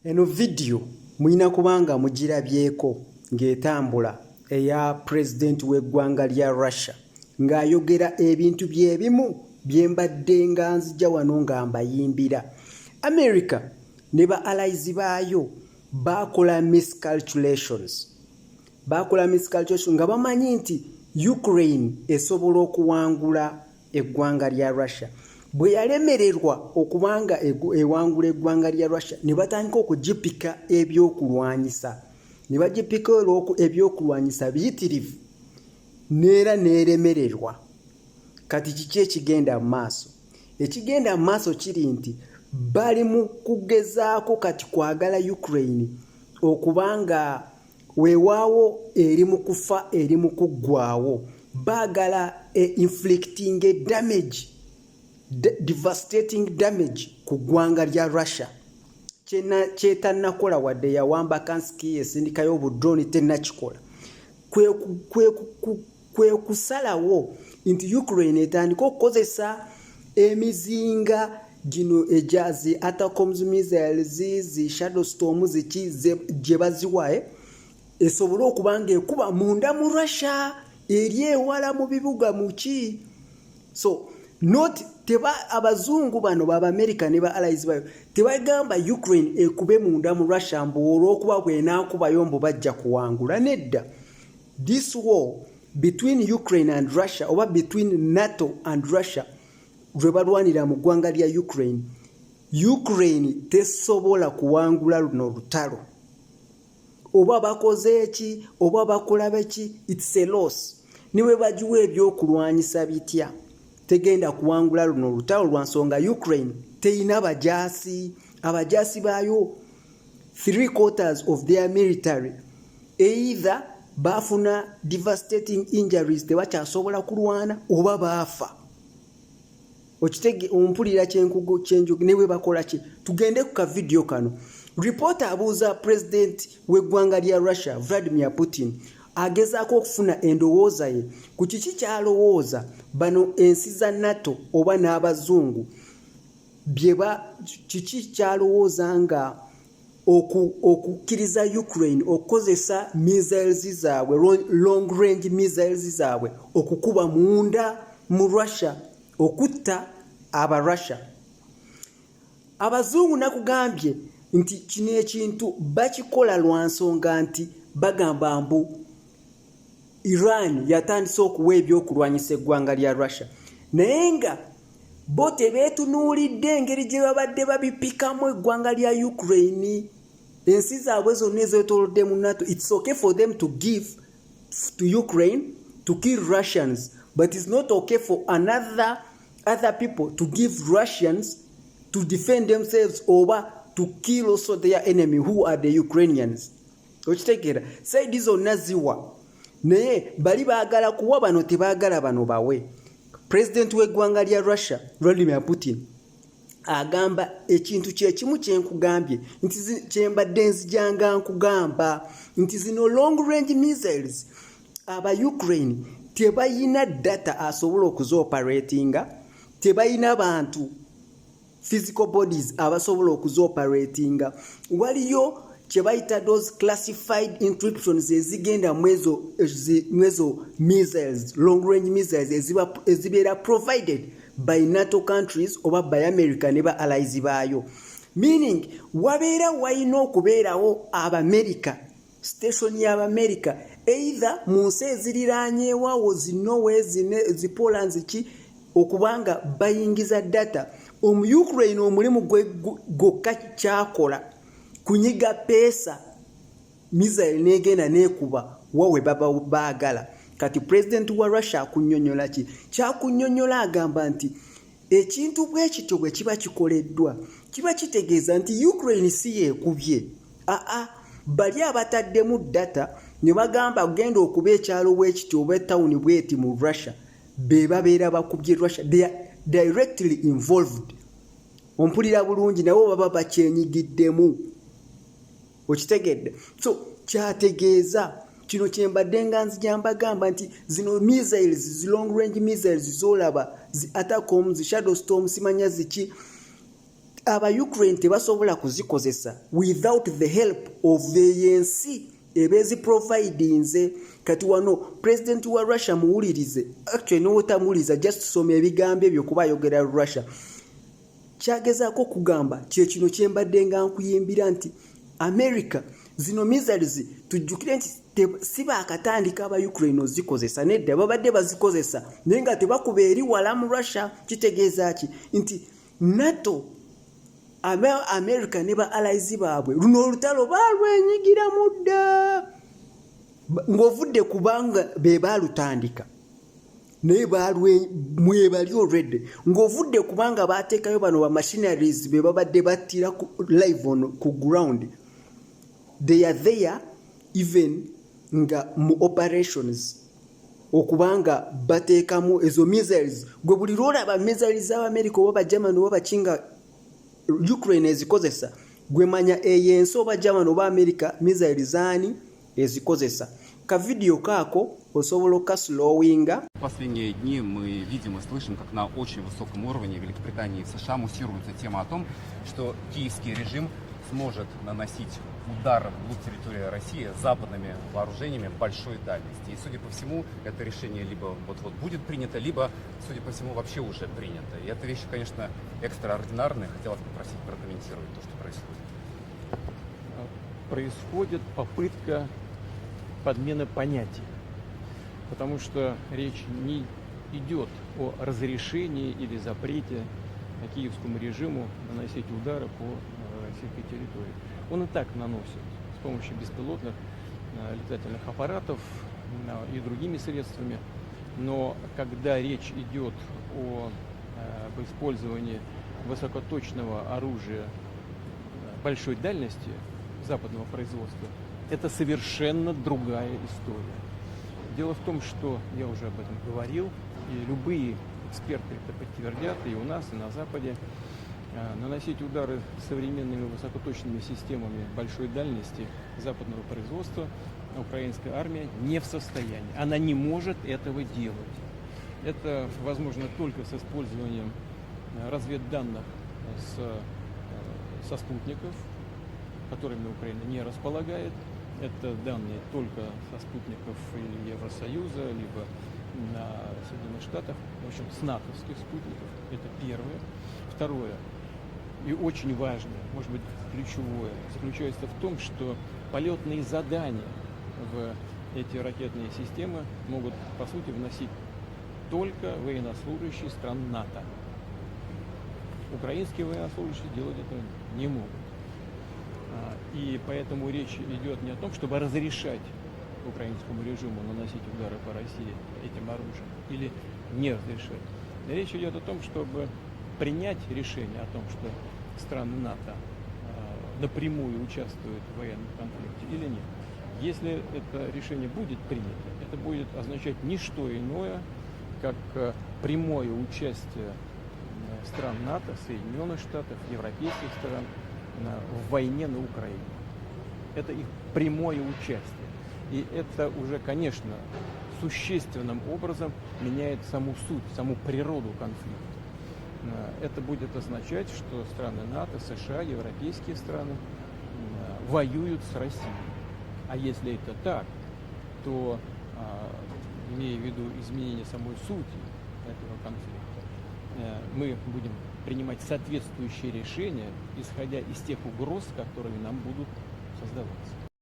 Eno video mwina kubanga mugirabyeko ng'etambula eya president w'eggwanga lya Russia ng'ayogera ebintu byebimu byembadde nga nzija wano nga mbayimbira. America ne ba allies baayo bakola miscalculations nga bamanyi nti Ukraine esobola okuwangula eggwanga lya Russia. Bwe yalemererwa okubanga ewangula eggwanga lya Russia ne batandika okugipika ebyokulwanyisa. Ne bagipika ebyokulwanyisa biyitirivu neera neeremererwa. Kati kiki ekigenda mu maaso? Ekigenda mu maaso kiri nti bali mu kugezaako kati kwagala Ukraine okubanga weewaawo eri mu kufa eri mu kuggwaawo. Baagala inflicting damage, devastating damage ku ggwanga lya Russia. Kyetannakola wadde yawamba Kansky esindikayo obudroni tennakikola. Kwe kusalawo nti Ukraine etandika okukozesa emizinga gino ejazi Atacoms missiles zi Shadow Storm ziki gye baziwaye esobola okubanga ekuba munda mu Russia eri ewala mu bibuga muki. So not teba abazungu bano baba America ne ba allies bayo tebagamba Ukraine ekube munda mu Russia mbolo okuba bwenaakubayo mbo bajja kuwangula. Nedda. This war between Ukraine and Russia or between NATO and Russia lwebalwanira mu ggwanga lya Ukraine tesobola kuwangula luno lutalo. Oba bakoze eki oba bakola beki, it's a loss. Niwe bajiwa ebyokulwanyisa bitya tegenda kuwangula luno lutalo lwa nsonga Ukraine teyina abajaasi baayo 3/4 of their military either bafuna devastating injuries tebakyasobola kulwana oba baafa. Okitege ompulira kyenjugu newe bakola ki. Tugende ku ka video kano. Reporter abuuza president w'eggwanga lya Russia Vladimir Putin agezaako okufuna endowooza ye ku kiki kyalowooza bano ensi za NATO oba n'abazungu kiki kyalowooza nga okukkiriza Ukraine okukozesa missiles zaabwe long range missiles zaabwe okukuba munda mu Russia okutta aba Russia. Abazungu nakugambye nti kino ekintu bakikola lwa nsonga nti bagamba mbu Iran yatandise okuwa ebyokulwanyisa eggwanga lya Russia. Naye nga bo tebeetunuulidde engeri gye babadde babipikamu eggwanga lya Ukraine. Ensi zaabwe zonna ezeetoolodde mu NATO, it's okay for them to give to Ukraine to kill Russians, but it's not okay for other people to give Russians to defend themselves or to kill also their enemy who are the Ukrainians. Okitegera side zonna ziwa naye bali baagala kuwa bano tebaagala bano bawe. President w'eggwanga lya Russia Vladimir Putin agamba ekintu kyekimu kyenkugambye nti kyembadde nzijanga nkugamba nti zino long range missiles aba Ukraine tebayina data asobola okuzioperatinga, tebayina bantu physical bodies abasobola okuzioperatinga. Waliyo kyebayita those classified encryptions ezigenda mwezo missiles long range missiles ezibeera provided by NATO countries oba by America ne ba allies baayo. Meaning wabeera wayina okubeerawo Abamerica station y'Abamerica either mu nsi eziriraanyeewaawo Norway Poland ki okubanga bayingiza data. Ukraine omulimu gwokka kyakola kunyiga pesa missile negenda nekuba wawe baba baagala. Kati president wa Russia akunnyonnyola ki? Kyakunnyonnyola agamba nti ekintu bwekityo bwe kiba kikoleddwa kiba kitegeeza nti Ukraine si yeekubye. Bali abataddemu data ne bagamba genda okuba ekyalo bwekityo oba ettawuni bweti mu Russia be babeera bakubye Russia. They are directly involved. Ompulira bulungi nabo baba bakyenyigiddemu. Okitegedde. So kyategeeza kino kyembadde nga nzijamba gamba nti zino missiles long range missiles zolaba zi Atacoms Shadow Storm simanya ziki aba Ukraine tebasobola kuzikozesa without the help of the ANC ebeziprovidinze. Kati wano president wa Russia muwulirize, actually n'otamuwuliriza just some ebigambo ebyo kuba ayogera Russia. Kyagezaako kugamba kye kino kye mbadde nga nkuyimbira nti America zino missiles tujjukire nti si baakatandika aba Ukraine ozikozesa, nedda babadde bazikozesa naye nga tebakuba eri wala mu Russia. Kitegeeza ki? Nti NATO America ne ba allies baabwe luno olutalo balwenyigira mudda ng'ovudde kubanga be baalutandika naye mwebali already ng'ovudde kubanga baateekayo bano ba machineries be babadde battira live on ku ground. They are there even nga mu operations okubanga bateekamu ezo missiles. Gwe buli lwolaba missiles z'Amerika oba Germany oba Kinga Ukraine ezikozesa gwe manya eyensi oba Germany oba America missiles zaani ezikozesa. Ka video kako osobola okaslowinga. Последние дни мы видим и слышим, как на очень высоком уровне Великобритании и США муссируется тема о том, что киевский режим сможет наносить удары вглубь территории России западными вооружениями большой дальности. И, судя по всему, это решение либо вот-вот будет принято, либо, судя по всему, вообще уже принято. И эта вещь, конечно, экстраординарная. Хотелось попросить прокомментировать то, что происходит. Происходит попытка подмены понятий, потому что речь не идет о разрешении или запрете киевскому режиму наносить удары по российской территории. Он и так наносит с помощью беспилотных летательных аппаратов и другими средствами, но когда речь идет об использовании высокоточного оружия большой дальности западного производства, это совершенно другая история. Дело в том, что я уже об этом говорил, и любые эксперты это подтвердят, и у нас, и на Западе, наносить удары современными высокоточными системами большой дальности западного производства украинская армия не в состоянии. Она не может этого делать. Это возможно только с использованием разведданных со спутников, которыми Украина не располагает. Это данные только со спутников или Евросоюза, либо на Соединенных Штатах, в общем, с натовских спутников. Это первое. Второе, и очень важное, может быть, ключевое, заключается в том, что полетные задания в эти ракетные системы могут, по сути, вносить только военнослужащие стран НАТО. Украинские военнослужащие делать это не могут. И поэтому речь идет не о том, чтобы разрешать украинскому режиму наносить удары по России этим оружием или не разрешать. Речь идет о том, чтобы принять решение о том, что страны НАТО напрямую участвуют в военном конфликте или нет. Если это решение будет принято, это будет означать не что иное, как прямое участие стран НАТО, Соединенных Штатов, европейских стран в войне на Украине. Это их прямое участие. И это уже, конечно, существенным образом меняет саму суть, саму природу конфликта. Это будет означать, что страны НАТО, США, европейские страны воюют с Россией. А если это так, то, имея в виду изменение самой сути этого конфликта, мы будем принимать соответствующие решения, исходя из тех угроз, которые нам будут создаваться.